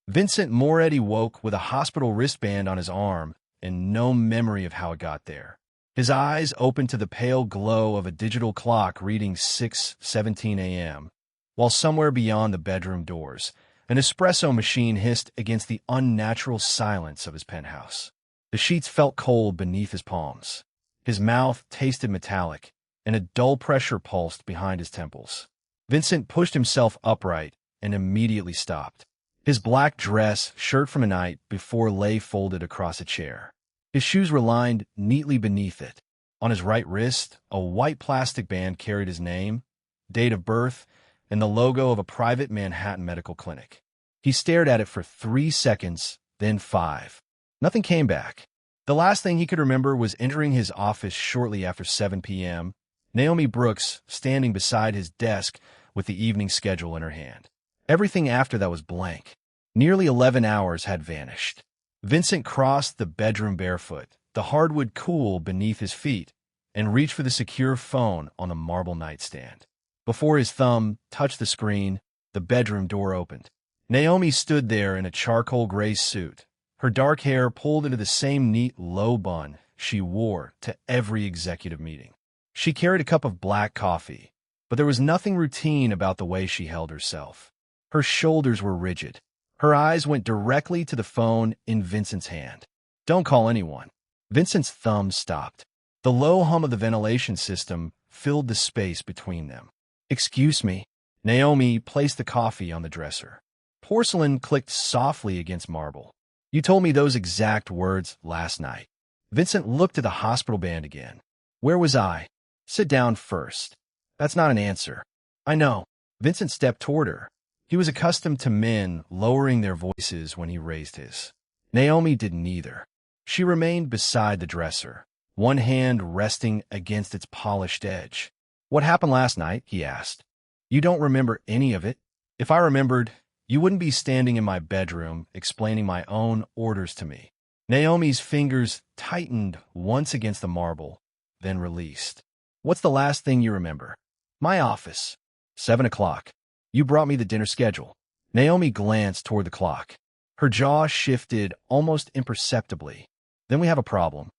Vincent Moretti woke with a hospital wristband on his arm and no memory of how it got there. His eyes opened to the pale glow of a digital clock reading 6:17 a.m., while somewhere beyond the bedroom doors, an espresso machine hissed against the unnatural silence of his penthouse. The sheets felt cold beneath his palms. His mouth tasted metallic, and a dull pressure pulsed behind his temples. Vincent pushed himself upright and immediately stopped. His black dress, shirt from a night before, lay folded across a chair. His shoes were lined neatly beneath it. On his right wrist, a white plastic band carried his name, date of birth, and the logo of a private Manhattan medical clinic. He stared at it for 3 seconds, then 5. Nothing came back. The last thing he could remember was entering his office shortly after 7 p.m., Naomi Brooks standing beside his desk with the evening schedule in her hand. Everything after that was blank. Nearly 11 hours had vanished. Vincent crossed the bedroom barefoot, the hardwood cool beneath his feet, and reached for the secure phone on the marble nightstand. Before his thumb touched the screen, the bedroom door opened. Naomi stood there in a charcoal gray suit, her dark hair pulled into the same neat low bun she wore to every executive meeting. She carried a cup of black coffee, but there was nothing routine about the way she held herself. Her shoulders were rigid. Her eyes went directly to the phone in Vincent's hand. "Don't call anyone." Vincent's thumb stopped. The low hum of the ventilation system filled the space between them. "Excuse me." Naomi placed the coffee on the dresser. Porcelain clicked softly against marble. "You told me those exact words last night." Vincent looked at the hospital band again. "Where was I?" "Sit down first." "That's not an answer." "I know." Vincent stepped toward her. He was accustomed to men lowering their voices when he raised his. Naomi did neither. She remained beside the dresser, one hand resting against its polished edge. "What happened last night?" he asked. "You don't remember any of it?" "If I remembered, you wouldn't be standing in my bedroom explaining my own orders to me." Naomi's fingers tightened once against the marble, then released. "What's the last thing you remember?" "My office. 7 o'clock. You brought me the dinner schedule." Naomi glanced toward the clock. Her jaw shifted almost imperceptibly. "Then we have a problem."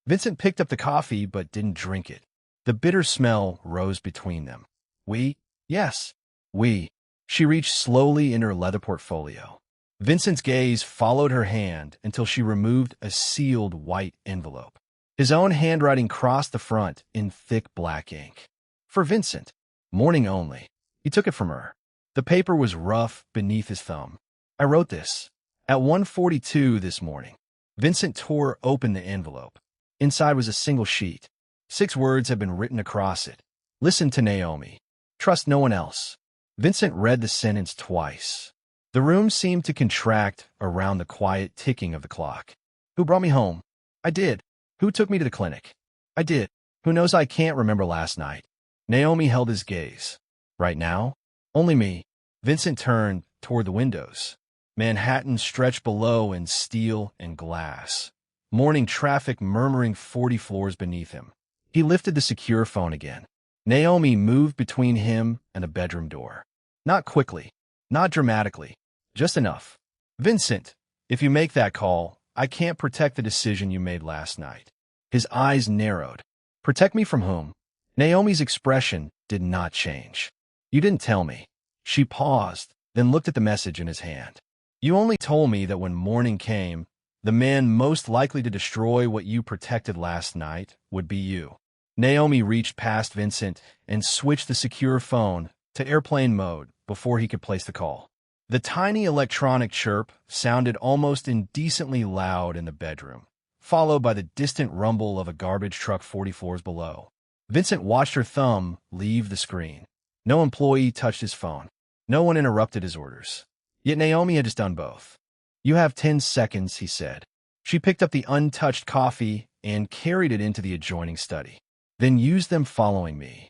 Vincent picked up the coffee but didn't drink it. The bitter smell rose between them. "We?" "Yes, we." She reached slowly into her leather portfolio. Vincent's gaze followed her hand until she removed a sealed white envelope. His own handwriting crossed the front in thick black ink. "For Vincent. Morning only." He took it from her. The paper was rough beneath his thumb. "I wrote this at 1:42 this morning." Vincent tore open the envelope. Inside was a single sheet. 6 words had been written across it. "Listen to Naomi. Trust no one else." Vincent read the sentence twice. The room seemed to contract around the quiet ticking of the clock. "Who brought me home?" "I did." "Who took me to the clinic?" "I did." "Who knows I can't remember last night?" Naomi held his gaze. "Right now?" "Only me." Vincent turned toward the windows. Manhattan stretched below in steel and glass. Morning traffic murmuring 40 floors beneath him. He lifted the secure phone again. Naomi moved between him and the bedroom door. Not quickly, not dramatically, just enough. "Vincent, if you make that call, I can't protect the decision you made last night." His eyes narrowed. "Protect me from whom?" Naomi's expression did not change. "You didn't tell me." She paused, then looked at the message in his hand. "You only told me that when morning came, the man most likely to destroy what you protected last night would be you." Naomi reached past Vincent and switched the secure phone to airplane mode before he could place the call. The tiny electronic chirp sounded almost indecently loud in the bedroom, followed by the distant rumble of a garbage truck 40 floors below. Vincent watched her thumb leave the screen. No employee touched his phone. No one interrupted his orders. Yet Naomi had just done both. "You have 10 seconds," he said. She picked up the untouched coffee and carried it into the adjoining study. "Then use them following me."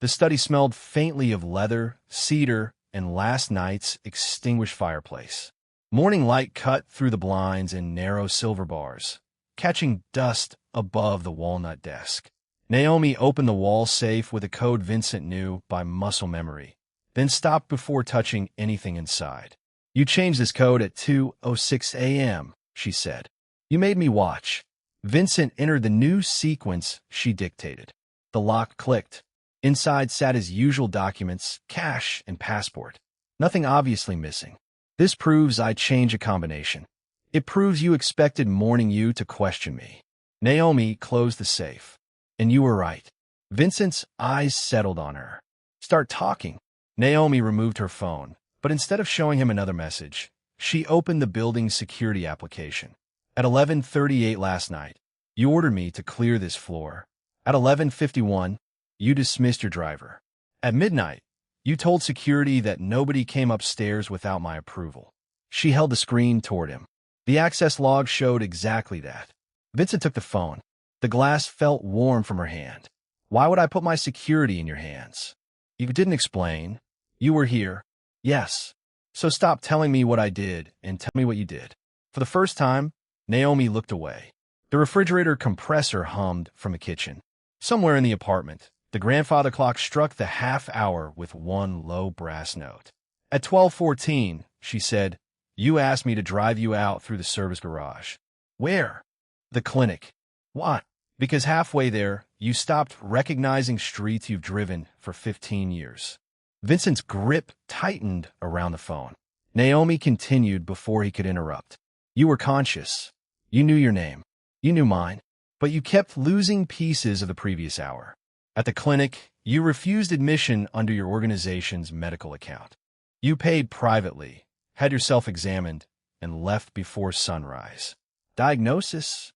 The study smelled faintly of leather, cedar, and last night's extinguished fireplace. Morning light cut through the blinds in narrow silver bars, catching dust above the walnut desk. Naomi opened the wall safe with a code Vincent knew by muscle memory, then stopped before touching anything inside. You changed this code at 2:06 a.m., she said. You made me watch. Vincent entered the new sequence she dictated. The lock clicked. Inside sat his usual documents, cash, and passport. Nothing obviously missing. This proves I change a combination. It proves you expected morning you to question me. Naomi closed the safe. And you were right. Vincent's eyes settled on her. Start talking. Naomi removed her phone, but instead of showing him another message, she opened the building's security application. At 11:38 last night, you ordered me to clear this floor. At 11:51, you dismissed your driver. At midnight, you told security that nobody came upstairs without my approval. She held the screen toward him. The access log showed exactly that. Vincent took the phone. The glass felt warm from her hand. Why would I put my security in your hands? You didn't explain. You were here. Yes. So stop telling me what I did and tell me what you did. For the first time, Naomi looked away. The refrigerator compressor hummed from the kitchen. Somewhere in the apartment, the grandfather clock struck the half hour with one low brass note. At 12:14, she said, you asked me to drive you out through the service garage. Where? The clinic. Why? Because halfway there, you stopped recognizing streets you've driven for 15 years. Vincent's grip tightened around the phone. Naomi continued before he could interrupt. You were conscious. You knew your name. You knew mine. But you kept losing pieces of the previous hour. At the clinic, you refused admission under your organization's medical account. You paid privately, had yourself examined, and left before sunrise. Diagnosis?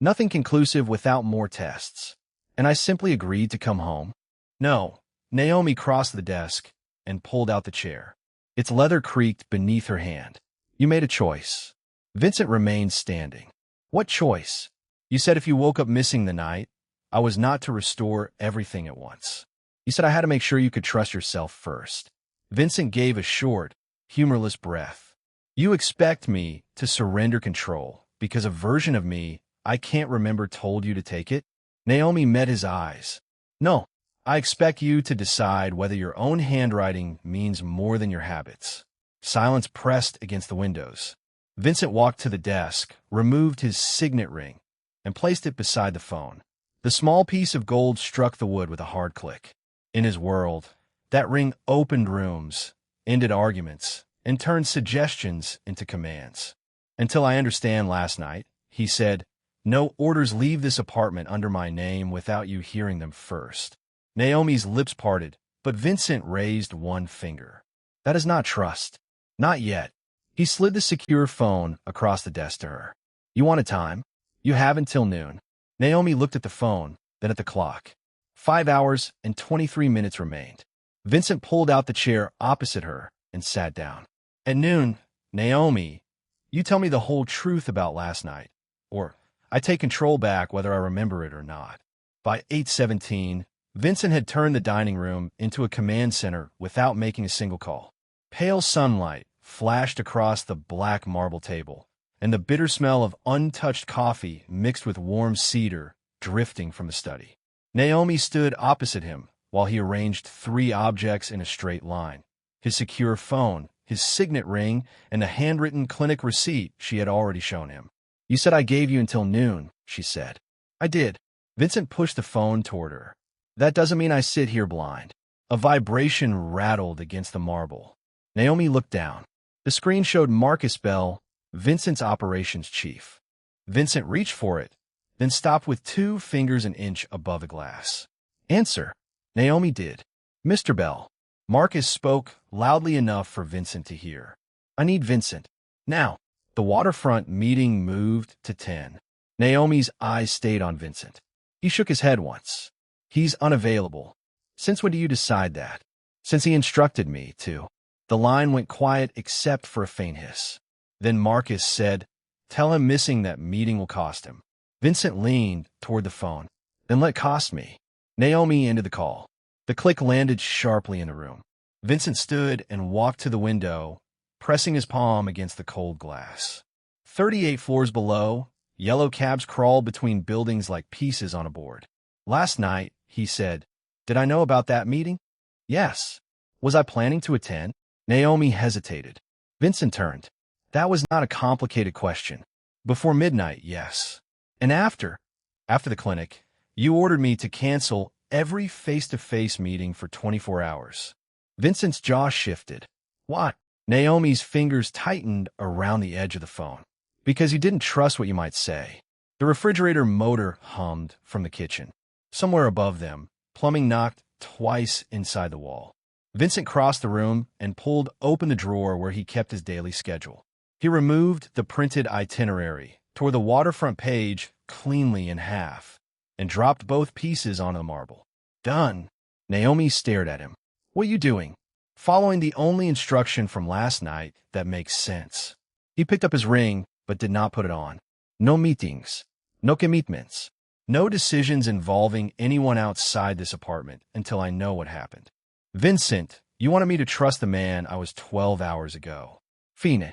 Nothing conclusive without more tests. And I simply agreed to come home. No. Naomi crossed the desk and pulled out the chair. Its leather creaked beneath her hand. You made a choice. Vincent remained standing. What choice? You said if you woke up missing the night, I was not to restore everything at once. You said I had to make sure you could trust yourself first. Vincent gave a short, humorless breath. You expect me to surrender control because a version of me I can't remember told you to take it? Naomi met his eyes. No, I expect you to decide whether your own handwriting means more than your habits. Silence pressed against the windows. Vincent walked to the desk, removed his signet ring, and placed it beside the phone. The small piece of gold struck the wood with a hard click. In his world, that ring opened rooms, ended arguments, and turned suggestions into commands. Until I understand last night, he said, no orders leave this apartment under my name without you hearing them first. Naomi's lips parted, but Vincent raised one finger. That is not trust. Not yet. He slid the secure phone across the desk to her. You want a time? You have until noon. Naomi looked at the phone, then at the clock. 5 hours and 23 minutes remained. Vincent pulled out the chair opposite her and sat down. At noon, Naomi, you tell me the whole truth about last night, or I take control back whether I remember it or not. By 8:17, Vincent had turned the dining room into a command center without making a single call. Pale sunlight flashed across the black marble table, and the bitter smell of untouched coffee mixed with warm cedar drifting from the study. Naomi stood opposite him while he arranged 3 objects in a straight line: his secure phone, his signet ring, and the handwritten clinic receipt she had already shown him. You said I gave you until noon, she said. I did. Vincent pushed the phone toward her. That doesn't mean I sit here blind. A vibration rattled against the marble. Naomi looked down. The screen showed Marcus Bell, Vincent's operations chief. Vincent reached for it, then stopped with 2 fingers an inch above the glass. Answer. Naomi did. Mr. Bell. Marcus spoke loudly enough for Vincent to hear. I need Vincent. Now. The waterfront meeting moved to 10. Naomi's eyes stayed on Vincent. He shook his head once. He's unavailable. Since when do you decide that? Since he instructed me to. The line went quiet except for a faint hiss. Then Marcus said, tell him missing that meeting will cost him. Vincent leaned toward the phone. Then let cost me. Naomi ended the call. The click landed sharply in the room. Vincent stood and walked to the window, pressing his palm against the cold glass. 38 floors below, yellow cabs crawled between buildings like pieces on a board. Last night, he said, did I know about that meeting? Yes. Was I planning to attend? Naomi hesitated. Vincent turned. That was not a complicated question. Before midnight, yes. And after? After the clinic, you ordered me to cancel every face-to-face meeting for 24 hours. Vincent's jaw shifted. What? Naomi's fingers tightened around the edge of the phone. Because you didn't trust what you might say. The refrigerator motor hummed from the kitchen. Somewhere above them, plumbing knocked twice inside the wall. Vincent crossed the room and pulled open the drawer where he kept his daily schedule. He removed the printed itinerary, tore the waterfront page cleanly in half, and dropped both pieces onto the marble. Done. Naomi stared at him. What are you doing? Following the only instruction from last night that makes sense. He picked up his ring, but did not put it on. No meetings. No commitments. No decisions involving anyone outside this apartment until I know what happened. Vincent, you wanted me to trust the man I was 12 hours ago. Fine.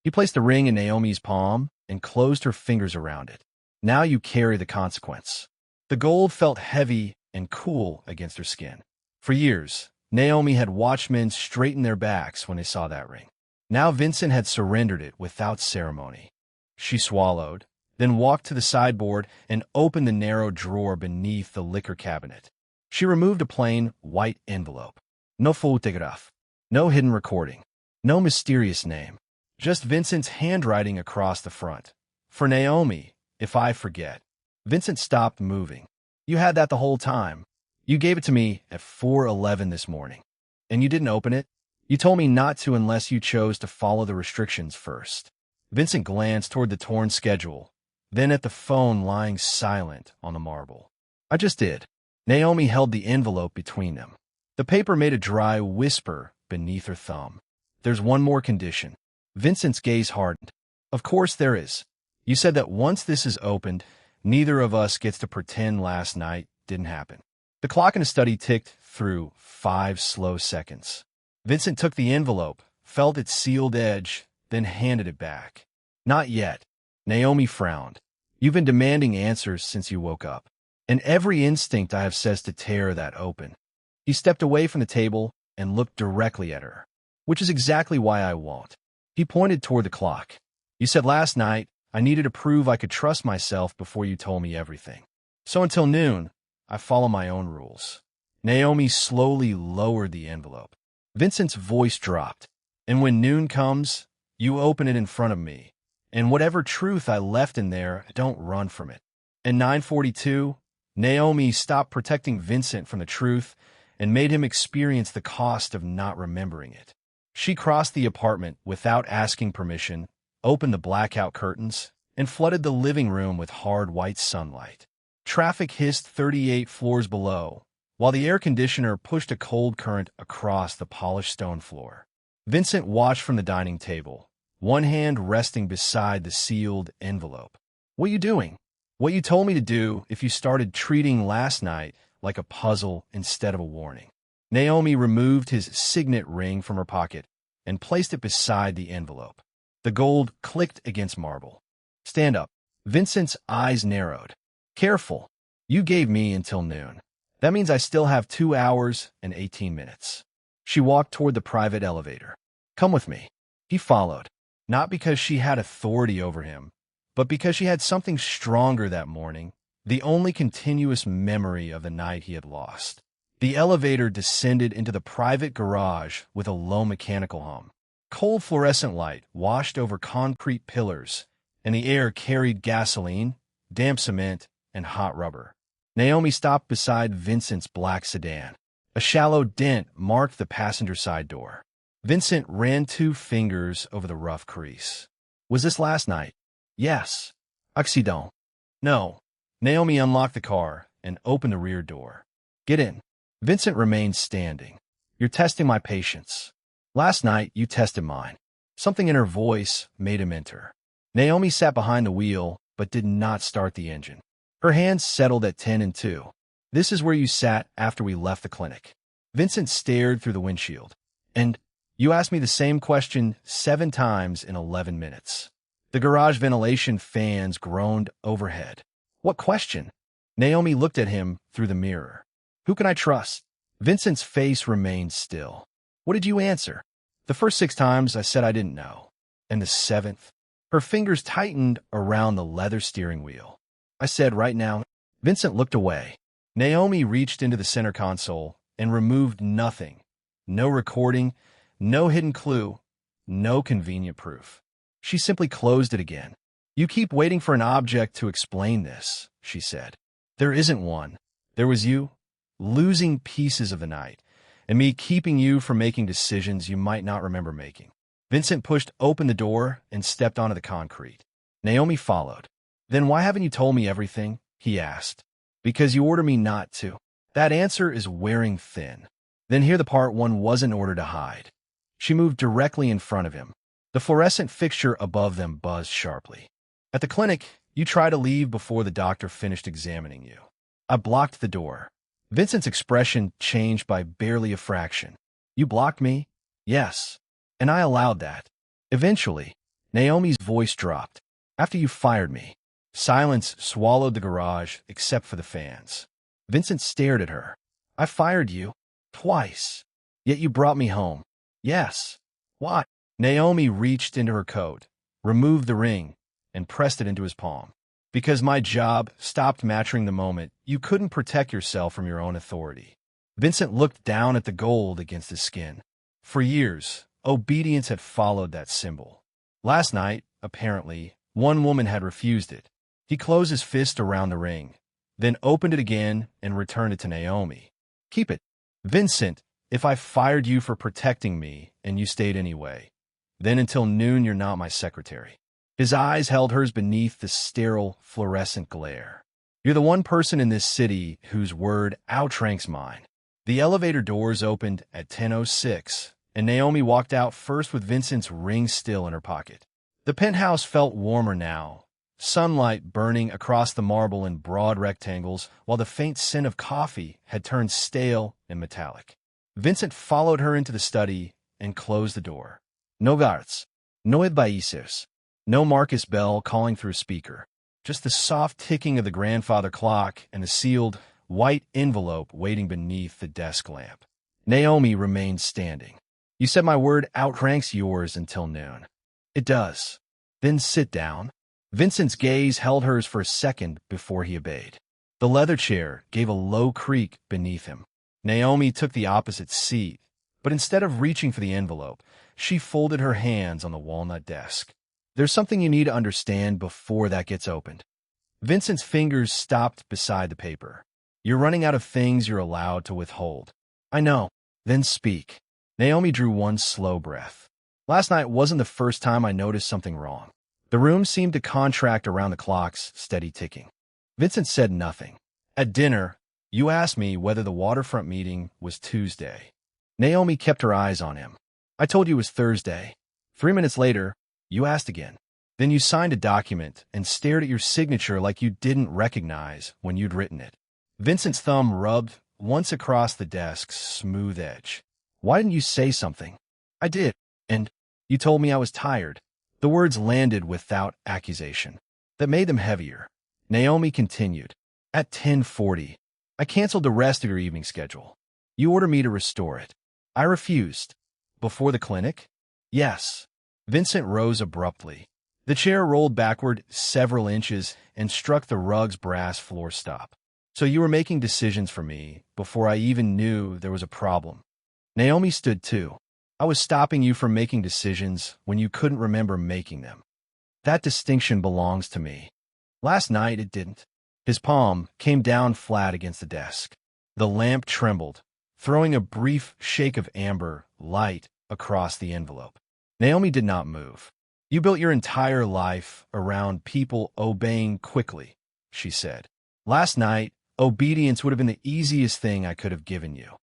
He placed the ring in Naomi's palm and closed her fingers around it. Now you carry the consequence. The gold felt heavy and cool against her skin. For years, Naomi had watched men straighten their backs when they saw that ring. Now Vincent had surrendered it without ceremony. She swallowed, then walked to the sideboard and opened the narrow drawer beneath the liquor cabinet. She removed a plain, white envelope. No photograph. No hidden recording. No mysterious name. Just Vincent's handwriting across the front. For Naomi, if I forget. Vincent stopped moving. You had that the whole time. You gave it to me at 4:11 this morning. And you didn't open it? You told me not to unless you chose to follow the restrictions first. Vincent glanced toward the torn schedule, then at the phone lying silent on the marble. I just did. Naomi held the envelope between them. The paper made a dry whisper beneath her thumb. There's one more condition. Vincent's gaze hardened. Of course there is. You said that once this is opened, neither of us gets to pretend last night didn't happen. The clock in the study ticked through 5 slow seconds. Vincent took the envelope, felt its sealed edge, then handed it back. Not yet. Naomi frowned. You've been demanding answers since you woke up. And every instinct I have says to tear that open. He stepped away from the table and looked directly at her. Which is exactly why I won't. He pointed toward the clock. You said last night I needed to prove I could trust myself before you told me everything. So until noon, I follow my own rules. Naomi slowly lowered the envelope. Vincent's voice dropped. And when noon comes, you open it in front of me. And whatever truth I left in there, don't run from it. At 9:42, Naomi stopped protecting Vincent from the truth and made him experience the cost of not remembering it. She crossed the apartment without asking permission, opened the blackout curtains, and flooded the living room with hard white sunlight. Traffic hissed 38 floors below, while the air conditioner pushed a cold current across the polished stone floor. Vincent watched from the dining table, one hand resting beside the sealed envelope. What are you doing? What you told me to do if you started treating last night like a puzzle instead of a warning. Naomi removed his signet ring from her pocket and placed it beside the envelope. The gold clicked against marble. Stand up. Vincent's eyes narrowed. Careful. You gave me until noon. That means I still have 2 hours and 18 minutes. She walked toward the private elevator. Come with me. He followed, not because she had authority over him, but because she had something stronger that morning, the only continuous memory of the night he had lost. The elevator descended into the private garage with a low mechanical hum. Cold fluorescent light washed over concrete pillars, and the air carried gasoline, damp cement, and hot rubber. Naomi stopped beside Vincent's black sedan. A shallow dent marked the passenger side door. Vincent ran 2 fingers over the rough crease. Was this last night? Yes. Accident. No. Naomi unlocked the car and opened the rear door. Get in. Vincent remained standing. You're testing my patience. Last night, you tested mine. Something in her voice made him enter. Naomi sat behind the wheel, but did not start the engine. Her hands settled at 10 and 2. This is where you sat after we left the clinic. Vincent stared through the windshield. And you asked me the same question 7 times in 11 minutes. The garage ventilation fans groaned overhead. What question? Naomi looked at him through the mirror. Who can I trust? Vincent's face remained still. What did you answer? The first 6 times I said I didn't know. And the 7th, her fingers tightened around the leather steering wheel. I said, right now. Vincent looked away. Naomi reached into the center console and removed nothing. No recording, no hidden clue, no convenient proof. She simply closed it again. You keep waiting for an object to explain this, she said. There isn't one. There was you, losing pieces of the night, and me keeping you from making decisions you might not remember making. Vincent pushed open the door and stepped onto the concrete. Naomi followed. Then why haven't you told me everything? He asked. Because you ordered me not to. That answer is wearing thin. Then hear the part one wasn't ordered to hide. She moved directly in front of him. The fluorescent fixture above them buzzed sharply. At the clinic, you tried to leave before the doctor finished examining you. I blocked the door. Vincent's expression changed by barely a fraction. You blocked me? Yes. And I allowed that. Eventually, Naomi's voice dropped. After you fired me. Silence swallowed the garage except for the fans. Vincent stared at her. I fired you. Twice. Yet you brought me home. Yes. Why? Naomi reached into her coat, removed the ring, and pressed it into his palm. Because my job stopped matching the moment you couldn't protect yourself from your own authority. Vincent looked down at the gold against his skin. For years, obedience had followed that symbol. Last night, apparently, one woman had refused it. He closed his fist around the ring, then opened it again and returned it to Naomi. Keep it. Vincent, if I fired you for protecting me and you stayed anyway, then until noon you're not my secretary. His eyes held hers beneath the sterile, fluorescent glare. You're the one person in this city whose word outranks mine. The elevator doors opened at 10:06, and Naomi walked out first with Vincent's ring still in her pocket. The penthouse felt warmer now, sunlight burning across the marble in broad rectangles, while the faint scent of coffee had turned stale and metallic. Vincent followed her into the study and closed the door. No guards, no advisors, no Marcus Bell calling through a speaker, just the soft ticking of the grandfather clock and the sealed, white envelope waiting beneath the desk lamp. Naomi remained standing. You said my word outranks yours until noon. It does. Then sit down. Vincent's gaze held hers for a second before he obeyed. The leather chair gave a low creak beneath him. Naomi took the opposite seat, but instead of reaching for the envelope, she folded her hands on the walnut desk. There's something you need to understand before that gets opened. Vincent's fingers stopped beside the paper. You're running out of things you're allowed to withhold. I know. Then speak. Naomi drew one slow breath. Last night wasn't the first time I noticed something wrong. The room seemed to contract around the clock's steady ticking. Vincent said nothing. At dinner, you asked me whether the waterfront meeting was Tuesday. Naomi kept her eyes on him. I told you it was Thursday. 3 minutes later, you asked again. Then you signed a document and stared at your signature like you didn't recognize when you'd written it. Vincent's thumb rubbed once across the desk's smooth edge. Why didn't you say something? I did. And you told me I was tired. The words landed without accusation. That made them heavier. Naomi continued. At 10:40, I canceled the rest of your evening schedule. You ordered me to restore it. I refused. Before the clinic? Yes. Vincent rose abruptly. The chair rolled backward several inches and struck the rug's brass floor stop. So you were making decisions for me before I even knew there was a problem. Naomi stood too. I was stopping you from making decisions when you couldn't remember making them. That distinction belongs to me. Last night it didn't. His palm came down flat against the desk. The lamp trembled, throwing a brief shake of amber light across the envelope. Naomi did not move. You built your entire life around people obeying quickly, she said. Last night, obedience would have been the easiest thing I could have given you.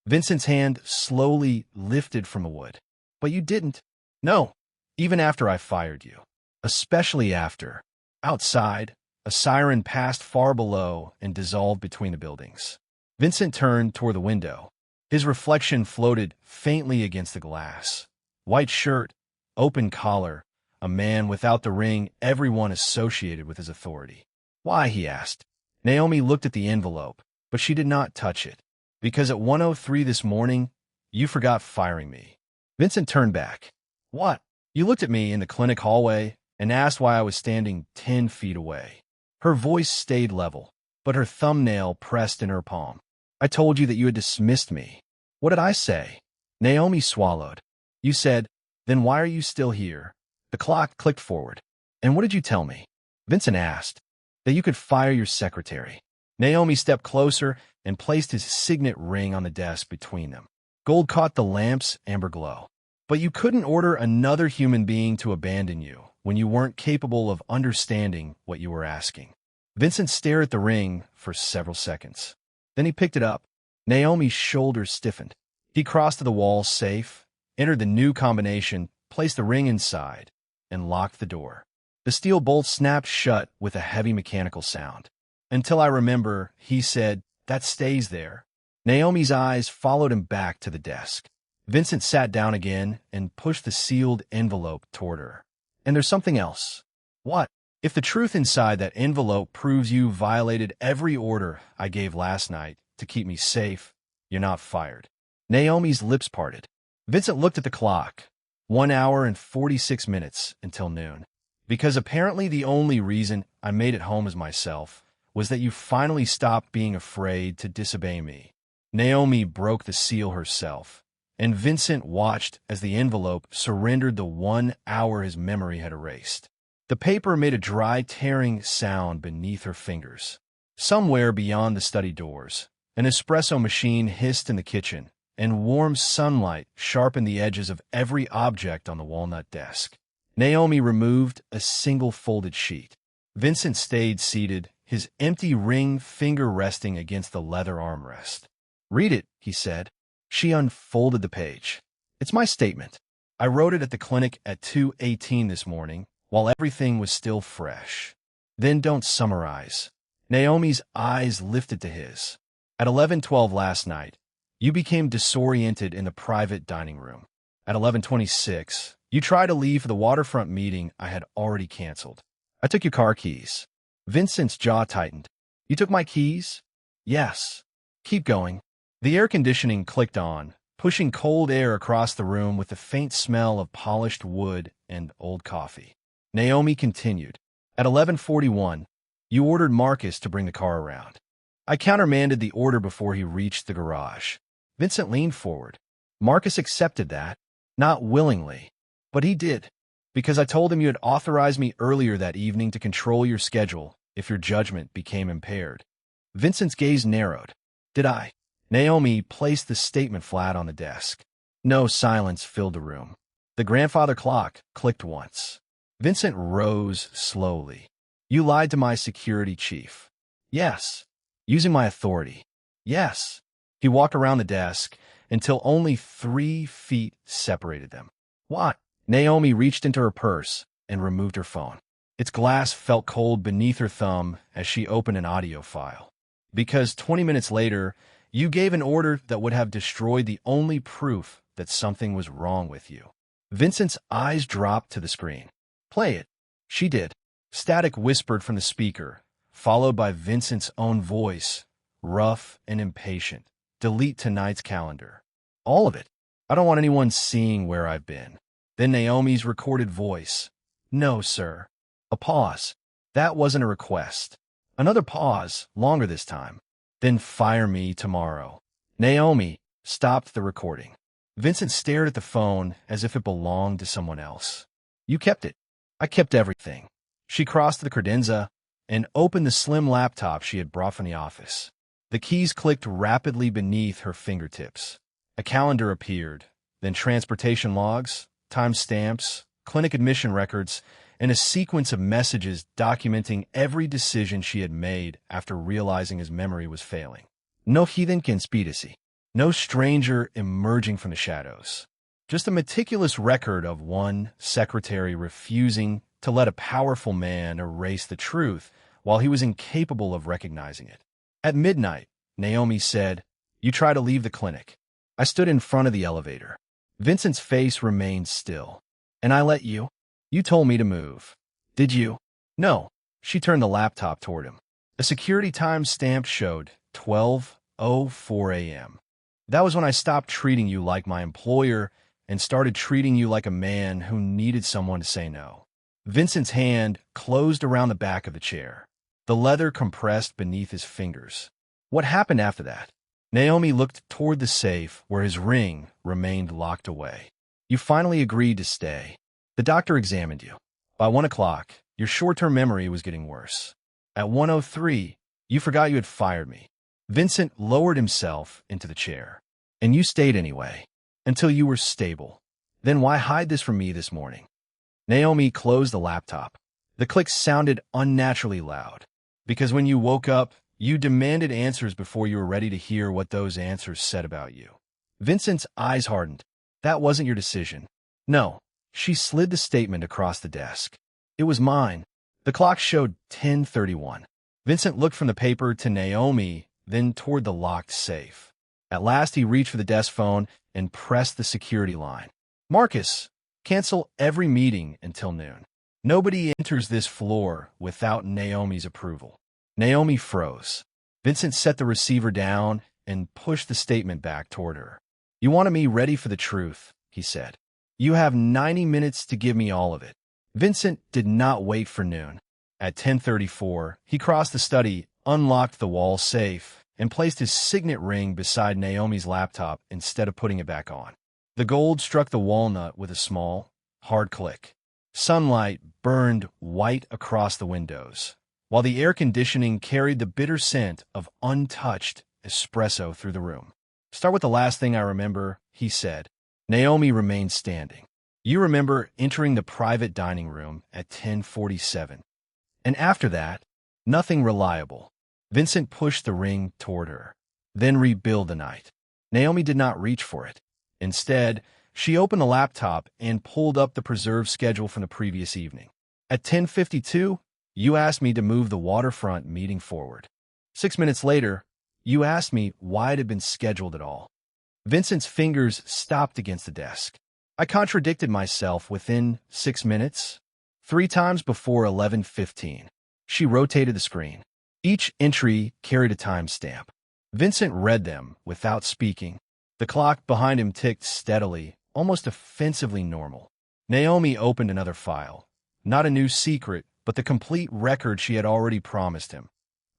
Vincent's hand slowly lifted from the wood. But you didn't. No, even after I fired you. Especially after, outside, a siren passed far below and dissolved between the buildings. Vincent turned toward the window. His reflection floated faintly against the glass. White shirt, open collar, a man without the ring everyone associated with his authority. Why, he asked. Naomi looked at the envelope, but she did not touch it. Because at 1:03 this morning, you forgot firing me. Vincent turned back. What? You looked at me in the clinic hallway and asked why I was standing 10 feet away. Her voice stayed level, but her thumbnail pressed in her palm. I told you that you had dismissed me. What did I say? Naomi swallowed. You said, then why are you still here? The clock clicked forward. And what did you tell me? Vincent asked. That you could fire your secretary. Naomi stepped closer and placed his signet ring on the desk between them. Gold caught the lamp's amber glow. But you couldn't order another human being to abandon you when you weren't capable of understanding what you were asking. Vincent stared at the ring for several seconds. Then he picked it up. Naomi's shoulders stiffened. He crossed to the wall safe, entered the new combination, placed the ring inside, and locked the door. The steel bolt snapped shut with a heavy mechanical sound. Until I remember, he said, that stays there. Naomi's eyes followed him back to the desk. Vincent sat down again and pushed the sealed envelope toward her. And there's something else. What? If the truth inside that envelope proves you violated every order I gave last night to keep me safe, you're not fired. Naomi's lips parted. Vincent looked at the clock. 1 hour and 46 minutes until noon. Because apparently the only reason I made it home as myself was that you finally stopped being afraid to disobey me. Naomi broke the seal herself, and Vincent watched as the envelope surrendered the 1 hour his memory had erased. The paper made a dry, tearing sound beneath her fingers. Somewhere beyond the study doors, an espresso machine hissed in the kitchen, and warm sunlight sharpened the edges of every object on the walnut desk. Naomi removed a single folded sheet. Vincent stayed seated, his empty ring finger resting against the leather armrest. Read it, he said. She unfolded the page. It's my statement. I wrote it at the clinic at 2:18 this morning, while everything was still fresh. Then don't summarize. Naomi's eyes lifted to his. At 11:12 last night, you became disoriented in the private dining room. At 11:26, you tried to leave for the waterfront meeting I had already canceled. I took your car keys. Vincent's jaw tightened. You took my keys? Yes. Keep going. The air conditioning clicked on, pushing cold air across the room with the faint smell of polished wood and old coffee. Naomi continued. At 11:41, you ordered Marcus to bring the car around. I countermanded the order before he reached the garage. Vincent leaned forward. Marcus accepted that, not willingly, but he did, because I told him you had authorized me earlier that evening to control your schedule if your judgment became impaired. Vincent's gaze narrowed. Did I? Naomi placed the statement flat on the desk. No silence filled the room. The grandfather clock clicked once. Vincent rose slowly. You lied to my security chief. Yes. Using my authority. Yes. He walked around the desk until only 3 feet separated them. What? Naomi reached into her purse and removed her phone. Its glass felt cold beneath her thumb as she opened an audio file. Because 20 minutes later, you gave an order that would have destroyed the only proof that something was wrong with you. Vincent's eyes dropped to the screen. Play it. She did. Static whispered from the speaker, followed by Vincent's own voice, rough and impatient. Delete tonight's calendar. All of it. I don't want anyone seeing where I've been. Then Naomi's recorded voice. No, sir. A pause. That wasn't a request. Another pause, longer this time. Then fire me tomorrow. Naomi stopped the recording. Vincent stared at the phone as if it belonged to someone else. You kept it. I kept everything. She crossed to the credenza and opened the slim laptop she had brought from the office. The keys clicked rapidly beneath her fingertips. A calendar appeared, then transportation logs, timestamps, clinic admission records, and a sequence of messages documenting every decision she had made after realizing his memory was failing. No heathen conspiracy. No stranger emerging from the shadows. Just a meticulous record of one secretary refusing to let a powerful man erase the truth while he was incapable of recognizing it. At midnight, Naomi said, You try to leave the clinic. I stood in front of the elevator. Vincent's face remained still. And I let you? You told me to move. Did you? No. She turned the laptop toward him. A security time stamp showed 12:04 a.m. That was when I stopped treating you like my employer and started treating you like a man who needed someone to say no. Vincent's hand closed around the back of the chair. The leather compressed beneath his fingers. What happened after that? Naomi looked toward the safe where his ring remained locked away. You finally agreed to stay. The doctor examined you. By 1 o'clock, your short-term memory was getting worse. At 1:03, you forgot you had fired me. Vincent lowered himself into the chair. And you stayed anyway, until you were stable. Then why hide this from me this morning? Naomi closed the laptop. The click sounded unnaturally loud. Because when you woke up, you demanded answers before you were ready to hear what those answers said about you. Vincent's eyes hardened. That wasn't your decision. No. She slid the statement across the desk. It was mine. The clock showed 10:31. Vincent looked from the paper to Naomi, then toward the locked safe. At last, he reached for the desk phone and pressed the security line. Marcus, cancel every meeting until noon. Nobody enters this floor without Naomi's approval. Naomi froze. Vincent set the receiver down and pushed the statement back toward her. You wanted me ready for the truth, he said. You have 90 minutes to give me all of it. Vincent did not wait for noon. At 10:34, he crossed the study, unlocked the wall safe, and placed his signet ring beside Naomi's laptop instead of putting it back on. The gold struck the walnut with a small, hard click. Sunlight burned white across the windows, while the air conditioning carried the bitter scent of untouched espresso through the room. Start with the last thing I remember, he said. Naomi remained standing. You remember entering the private dining room at 10:47. And after that, nothing reliable. Vincent pushed the ring toward her, then rebuild the night. Naomi did not reach for it. Instead, she opened the laptop and pulled up the preserved schedule from the previous evening. At 10:52, you asked me to move the waterfront meeting forward. 6 minutes later, you asked me why it had been scheduled at all. Vincent's fingers stopped against the desk. I contradicted myself within 6 minutes, 3 times before 11:15. She rotated the screen. Each entry carried a timestamp. Vincent read them without speaking. The clock behind him ticked steadily, almost offensively normal. Naomi opened another file. Not a new secret, but the complete record she had already promised him.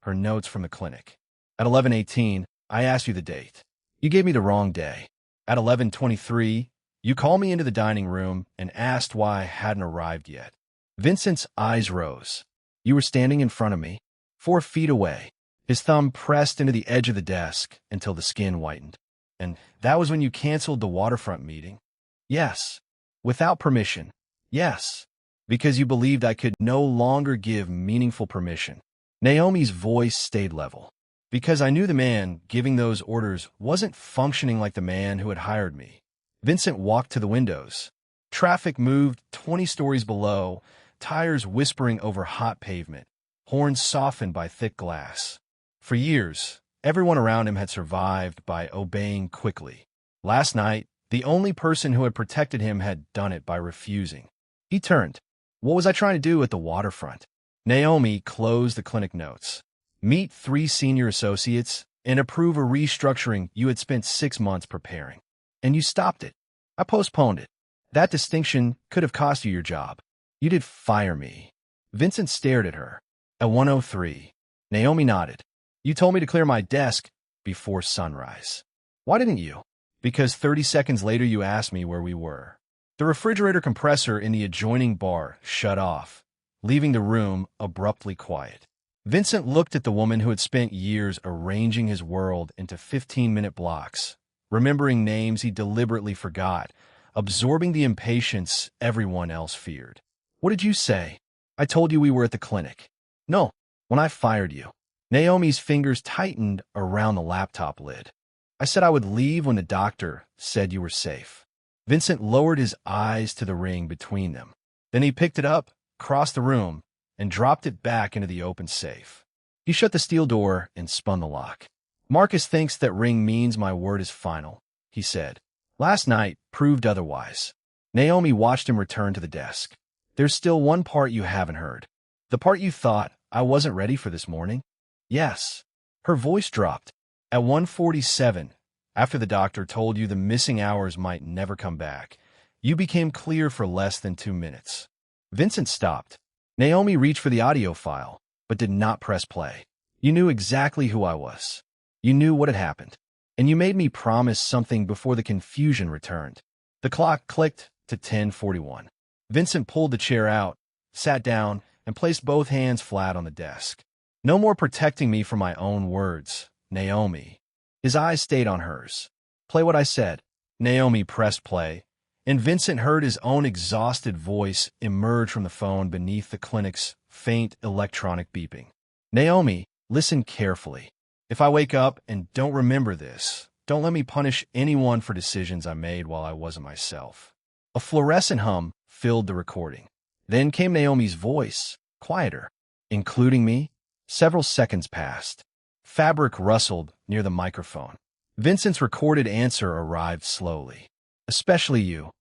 Her notes from the clinic. At 11:18, I asked you the date. You gave me the wrong day. At 11:23, you called me into the dining room and asked why I hadn't arrived yet. Vincent's eyes rose. You were standing in front of me, 4 feet away. His thumb pressed into the edge of the desk until the skin whitened. And that was when you canceled the waterfront meeting? Yes. Without permission? Yes. Because you believed I could no longer give meaningful permission. Naomi's voice stayed level. Because I knew the man giving those orders wasn't functioning like the man who had hired me. Vincent walked to the windows. Traffic moved 20 stories below, tires whispering over hot pavement, horns softened by thick glass. For years, everyone around him had survived by obeying quickly. Last night, the only person who had protected him had done it by refusing. He turned. What was I trying to do at the waterfront? Naomi closed the clinic notes. Meet 3 senior associates and approve a restructuring you had spent 6 months preparing. And you stopped it. I postponed it. That distinction could have cost you your job. You did fire me. Vincent stared at her. At 1:03, Naomi nodded. You told me to clear my desk before sunrise. Why didn't you? Because 30 seconds later you asked me where we were. The refrigerator compressor in the adjoining bar shut off, leaving the room abruptly quiet. Vincent looked at the woman who had spent years arranging his world into 15-minute blocks, remembering names he deliberately forgot, absorbing the impatience everyone else feared. What did you say? I told you we were at the clinic. No, when I fired you. Naomi's fingers tightened around the laptop lid. I said I would leave when the doctor said you were safe. Vincent lowered his eyes to the ring between them. Then he picked it up, crossed the room, and dropped it back into the open safe. He shut the steel door and spun the lock. Marcus thinks that ring means my word is final, he said. Last night proved otherwise. Naomi watched him return to the desk. There's still one part you haven't heard. The part you thought I wasn't ready for this morning? Yes. Her voice dropped. At 1:47, After the doctor told you the missing hours might never come back, you became clear for less than 2 minutes. Vincent stopped. Naomi reached for the audio file, but did not press play. You knew exactly who I was. You knew what had happened. And you made me promise something before the confusion returned. The clock clicked to 10:41. Vincent pulled the chair out, sat down, and placed both hands flat on the desk. No more protecting me from my own words, Naomi. His eyes stayed on hers. Play what I said. Naomi pressed play, and Vincent heard his own exhausted voice emerge from the phone beneath the clinic's faint electronic beeping. Naomi, listen carefully. If I wake up and don't remember this, don't let me punish anyone for decisions I made while I wasn't myself. A fluorescent hum filled the recording. Then came Naomi's voice, quieter. Including me? Several seconds passed. Fabric rustled near the microphone. Vincent's recorded answer arrived slowly. Especially you.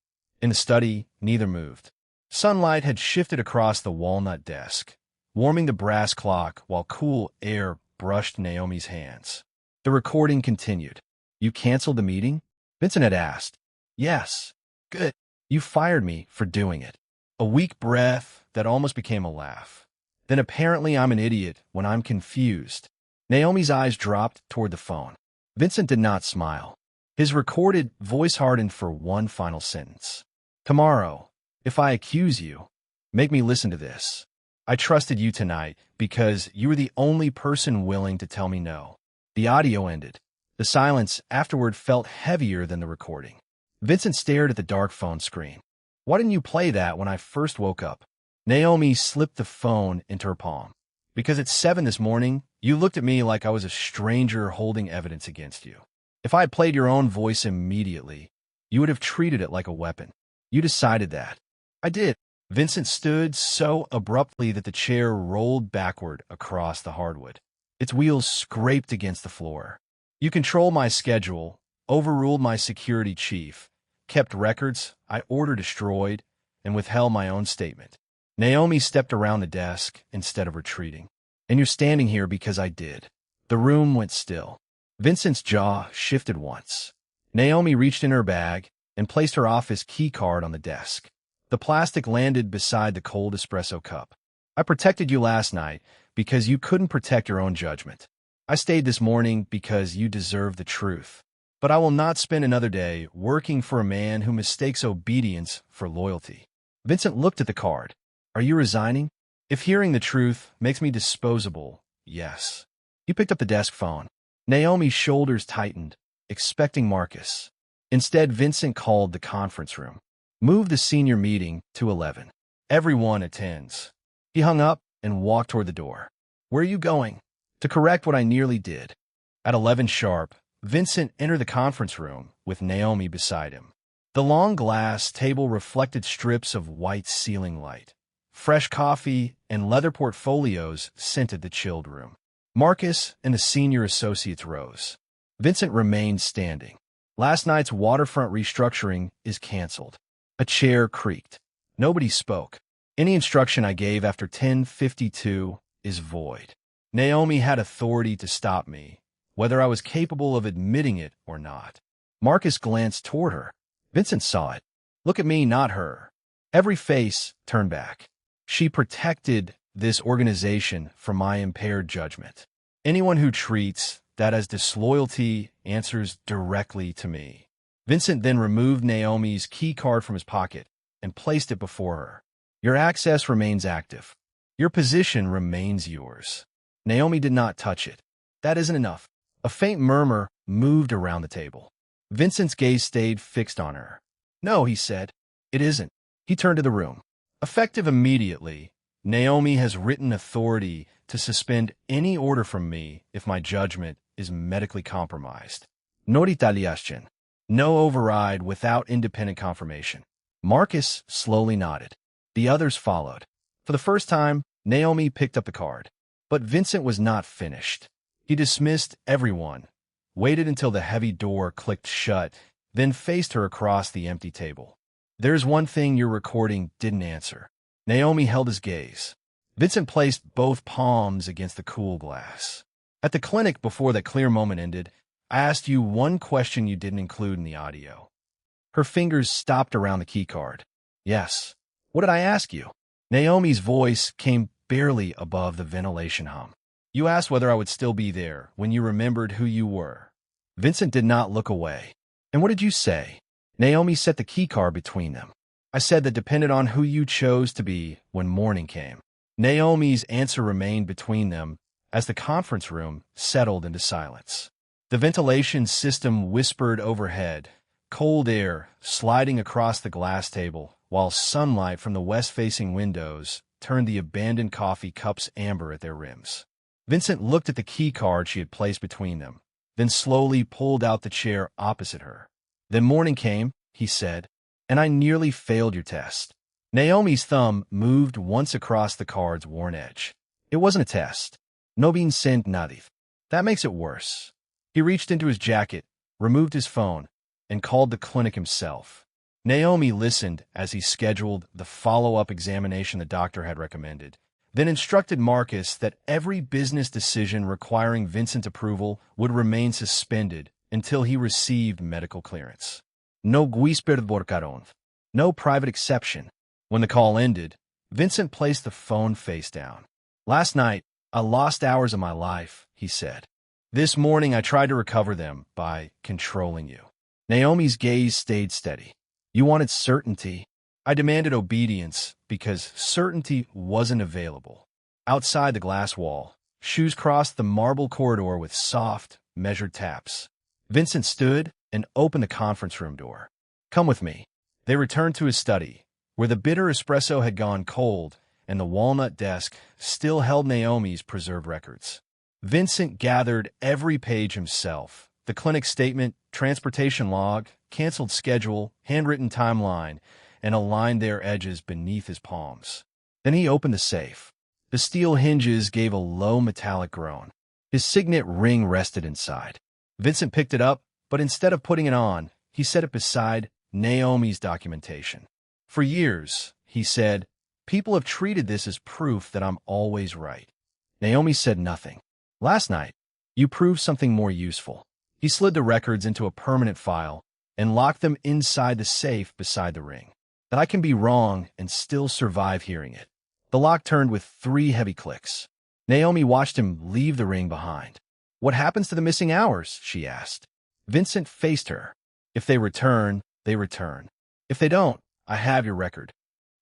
In the study, neither moved. Sunlight had shifted across the walnut desk, warming the brass clock while cool air brushed Naomi's hands. The recording continued. You canceled the meeting? Vincent had asked. Yes. Good. You fired me for doing it. A weak breath that almost became a laugh. Then apparently I'm an idiot when I'm confused. Naomi's eyes dropped toward the phone. Vincent did not smile. His recorded voice hardened for one final sentence. Tomorrow, if I accuse you, make me listen to this. I trusted you tonight because you were the only person willing to tell me no. The audio ended. The silence afterward felt heavier than the recording. Vincent stared at the dark phone screen. Why didn't you play that when I first woke up? Naomi slipped the phone into her palm. Because at 7 this morning, you looked at me like I was a stranger holding evidence against you. If I had played your own voice immediately, you would have treated it like a weapon. You decided that. I did. Vincent stood so abruptly that the chair rolled backward across the hardwood. Its wheels scraped against the floor. You control my schedule, overruled my security chief, kept records I ordered destroyed, and withheld my own statement. Naomi stepped around the desk instead of retreating. And you're standing here because I did. The room went still. Vincent's jaw shifted once. Naomi reached in her bag and placed her office key card on the desk. The plastic landed beside the cold espresso cup. I protected you last night because you couldn't protect your own judgment. I stayed this morning because you deserve the truth. But I will not spend another day working for a man who mistakes obedience for loyalty. Vincent looked at the card. Are you resigning? If hearing the truth makes me disposable, yes. He picked up the desk phone. Naomi's shoulders tightened, expecting Marcus. Instead, Vincent called the conference room. Move the senior meeting to 11. Everyone attends. He hung up and walked toward the door. Where are you going? To correct what I nearly did. At 11 sharp, Vincent entered the conference room with Naomi beside him. The long glass table reflected strips of white ceiling light. Fresh coffee and leather portfolios scented the chilled room. Marcus and the senior associates rose. Vincent remained standing. Last night's waterfront restructuring is canceled. A chair creaked. Nobody spoke. Any instruction I gave after 10:52 is void. Naomi had authority to stop me, whether I was capable of admitting it or not. Marcus glanced toward her. Vincent saw it. Look at me, not her. Every face turned back. She protected this organization from my impaired judgment. Anyone who treats that as disloyalty answers directly to me. Vincent then removed Naomi's key card from his pocket and placed it before her. Your access remains active. Your position remains yours. Naomi did not touch it. That isn't enough. A faint murmur moved around the table. Vincent's gaze stayed fixed on her. No, he said. It isn't. He turned to the room. Effective immediately, Naomi has written authority to suspend any order from me if my judgment is medically compromised. No retaliation. No override without independent confirmation. Marcus slowly nodded. The others followed. For the first time, Naomi picked up the card. But Vincent was not finished. He dismissed everyone, waited until the heavy door clicked shut, then faced her across the empty table. There's one thing your recording didn't answer. Naomi held his gaze. Vincent placed both palms against the cool glass. At the clinic before that clear moment ended, I asked you one question you didn't include in the audio. Her fingers stopped around the keycard. Yes. What did I ask you? Naomi's voice came barely above the ventilation hum. You asked whether I would still be there when you remembered who you were. Vincent did not look away. And what did you say? Naomi set the keycard between them. I said that depended on who you chose to be when morning came. Naomi's answer remained between them as the conference room settled into silence. The ventilation system whispered overhead, cold air sliding across the glass table, while sunlight from the west-facing windows turned the abandoned coffee cups amber at their rims. Vincent looked at the keycard she had placed between them, then slowly pulled out the chair opposite her. Then morning came, he said, and I nearly failed your test. Naomi's thumb moved once across the card's worn edge. It wasn't a test. No bien sent nadie. That makes it worse. He reached into his jacket, removed his phone, and called the clinic himself. Naomi listened as he scheduled the follow-up examination the doctor had recommended, then instructed Marcus that every business decision requiring Vincent's approval would remain suspended until he received medical clearance. No whispered borcaron. No private exception. When the call ended, Vincent placed the phone face down. Last night, I lost hours of my life, he said. This morning I tried to recover them by controlling you. Naomi's gaze stayed steady. You wanted certainty. I demanded obedience because certainty wasn't available. Outside the glass wall, shoes crossed the marble corridor with soft, measured taps. Vincent stood and opened the conference room door. Come with me. They returned to his study, where the bitter espresso had gone cold and the walnut desk still held Naomi's preserved records. Vincent gathered every page himself: the clinic statement, transportation log, canceled schedule, handwritten timeline, and aligned their edges beneath his palms. Then he opened the safe. The steel hinges gave a low metallic groan. His signet ring rested inside. Vincent picked it up, but instead of putting it on, he set it beside Naomi's documentation. For years, he said, people have treated this as proof that I'm always right. Naomi said nothing. Last night, you proved something more useful. He slid the records into a permanent file and locked them inside the safe beside the ring. That I can be wrong and still survive hearing it. The lock turned with 3 heavy clicks. Naomi watched him leave the ring behind. What happens to the missing hours? She asked. Vincent faced her. If they return, they return. If they don't, I have your record.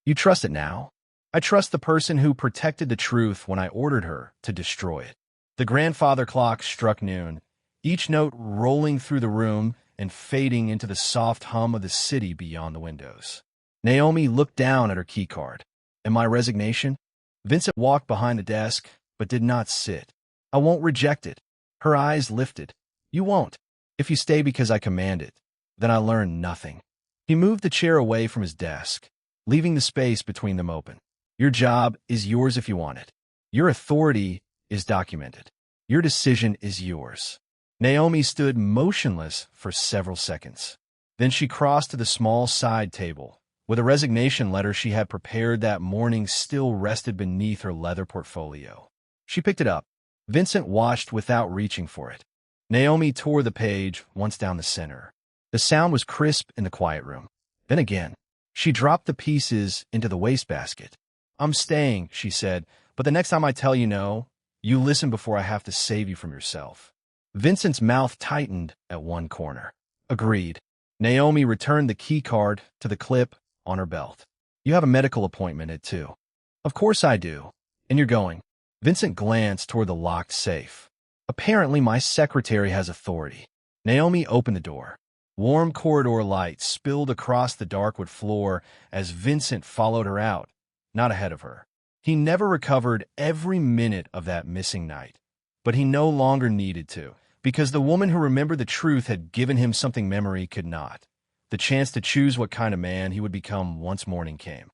You trust it now? I trust the person who protected the truth when I ordered her to destroy it. The grandfather clock struck noon, each note rolling through the room and fading into the soft hum of the city beyond the windows. Naomi looked down at her keycard. And my resignation? Vincent walked behind the desk, but did not sit. I won't reject it. Her eyes lifted. You won't. If you stay because I command it, then I learn nothing. He moved the chair away from his desk, leaving the space between them open. Your job is yours if you want it. Your authority is documented. Your decision is yours. Naomi stood motionless for several seconds. Then she crossed to the small side table, where the resignation letter she had prepared that morning still rested beneath her leather portfolio. She picked it up. Vincent watched without reaching for it. Naomi tore the page once down the center. The sound was crisp in the quiet room. Then again, she dropped the pieces into the wastebasket. I'm staying, she said, but the next time I tell you no, you listen before I have to save you from yourself. Vincent's mouth tightened at one corner. Agreed. Naomi returned the key card to the clip on her belt. You have a medical appointment at 2. Of course I do. And you're going. Vincent glanced toward the locked safe. Apparently my secretary has authority. Naomi opened the door. Warm corridor light spilled across the dark wood floor as Vincent followed her out, not ahead of her. He never recovered every minute of that missing night, but he no longer needed to, because the woman who remembered the truth had given him something memory could not, the chance to choose what kind of man he would become once morning came.